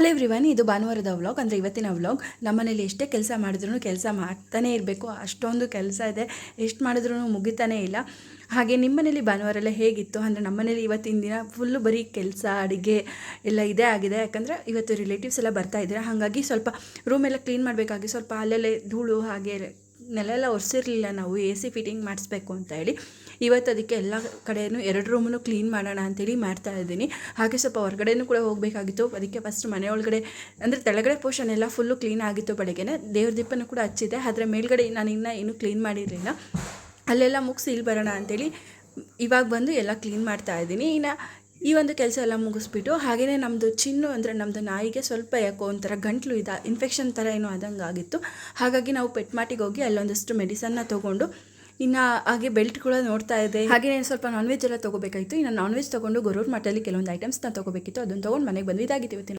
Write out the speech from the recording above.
Hello everyone, ಇದು ಭಾನುವಾರದ vlog. ಅಂದರೆ ಇವತ್ತಿನ ವ್ಲಾಗ್. ನಮ್ಮನೇಲಿ ಎಷ್ಟೇ ಕೆಲಸ ಮಾಡಿದ್ರೂ ಕೆಲಸ ಮಾಡ್ತಾನೇ ಇರಬೇಕು, ಅಷ್ಟೊಂದು ಕೆಲಸ ಇದೆ, ಎಷ್ಟು ಮಾಡಿದ್ರೂ ಮುಗಿತಾನೇ ಇಲ್ಲ. ಹಾಗೆ ನಿಮ್ಮನೇಲಿ ಭಾನುವಾರ ಎಲ್ಲ ಹೇಗಿತ್ತು ಅಂದರೆ, ನಮ್ಮನೇಲಿ ಇವತ್ತಿನ ದಿನ ಫುಲ್ಲು ಬರೀ ಕೆಲಸ, ಅಡುಗೆ ಎಲ್ಲ ಇದೇ ಆಗಿದೆ. ಯಾಕಂದರೆ ಇವತ್ತು ರಿಲೇಟಿವ್ಸ್ ಎಲ್ಲ ಬರ್ತಾಯಿದ್ದಾರೆ. ಹಾಗಾಗಿ ಸ್ವಲ್ಪ ರೂಮೆಲ್ಲ ಕ್ಲೀನ್ ಮಾಡಬೇಕಾಗಿ ಸ್ವಲ್ಪ ಅಲ್ಲೆಲ್ಲೇ ಧೂಳು ಹಾಗೆ ನೆಲೆಲ್ಲ ಒರೆಸಿರಲಿಲ್ಲ. ನಾವು ಎ ಸಿ ಫಿಟ್ಟಿಂಗ್ ಮಾಡಿಸ್ಬೇಕು ಅಂತ ಹೇಳಿ ಇವತ್ತು ಅದಕ್ಕೆ ಎಲ್ಲ ಕಡೆಯೂ 2 ರೂಮನ್ನು ಕ್ಲೀನ್ ಮಾಡೋಣ ಅಂತೇಳಿ ಮಾಡ್ತಾ ಇದ್ದೀನಿ. ಹಾಗೆ ಸ್ವಲ್ಪ ಹೊರಗಡೆನೂ ಕೂಡ ಹೋಗಬೇಕಾಗಿತ್ತು. ಅದಕ್ಕೆ ಫಸ್ಟ್ ಮನೆ ಒಳಗಡೆ ಅಂದರೆ ತೆಳಗಡೆ ಪೋರ್ಷನ್ ಎಲ್ಲ ಫುಲ್ಲು ಕ್ಲೀನ್ ಆಗಿತ್ತು. ಬೆಳಗ್ಗೆನೇ ದೇವ್ರ ದೀಪನೂ ಕೂಡ ಹಚ್ಚಿದೆ. ಆದರೆ ಮೇಲ್ಗಡೆ ನಾನು ಇನ್ನೂ ಕ್ಲೀನ್ ಮಾಡಿರಲಿಲ್ಲ. ಅಲ್ಲೆಲ್ಲ ಮುಗಿಸಿ ಇಲ್ಲಿ ಬರೋಣ ಅಂಥೇಳಿ ಇವಾಗ ಬಂದು ಎಲ್ಲ ಕ್ಲೀನ್ ಮಾಡ್ತಾ ಇದ್ದೀನಿ. ಇನ್ನು ಈ ಒಂದು ಕೆಲಸ ಎಲ್ಲ ಮುಗಿಸ್ಬಿಟ್ಟು ಹಾಗೆಯೇ ನಮ್ಮದು ಚಿನ್ನು ಅಂದರೆ ನಮ್ಮದು ನಾಯಿಗೆ ಸ್ವಲ್ಪ ಯಾಕೋ ಒಂಥರ ಗಂಟ್ಲು ಇನ್ಫೆಕ್ಷನ್ ಥರ ಏನೋ ಆದಂಗೆ ಆಗಿತ್ತು. ಹಾಗಾಗಿ ನಾವು ಪೆಟ್ ಮಾರ್ಟಿಗೆ ಹೋಗಿ ಅಲ್ಲೊಂದಷ್ಟು ಮೆಡಿಸನ್ನ ತೊಗೊಂಡು ಇನ್ನು ಹಾಗೆ ಬೆಲ್ಟ್ ಕೂಡ ನೋಡ್ತಾ ಇದೆ. ಹಾಗೆ ಸ್ವಲ್ಪ ನಾನ್ ವೆಜ್ ಎಲ್ಲ ತೊಗೋಬೇಕಾಯಿತು. ಇನ್ನು ನಾನ್ ವೆಜ್ ತೊಗೊಂಡು ಗೊರೂರು ಮಠದಲ್ಲಿ ಕೆಲವೊಂದು ಐಟಮ್ಸ್ನ ತೊಗೋಬೇಕಿತ್ತು. ಅದನ್ನು ತೊಗೊಂಡು ಮನೆಗೆ ಬಂದು ಇದಾಗಿತ್ತು ಇವತ್ತಿನ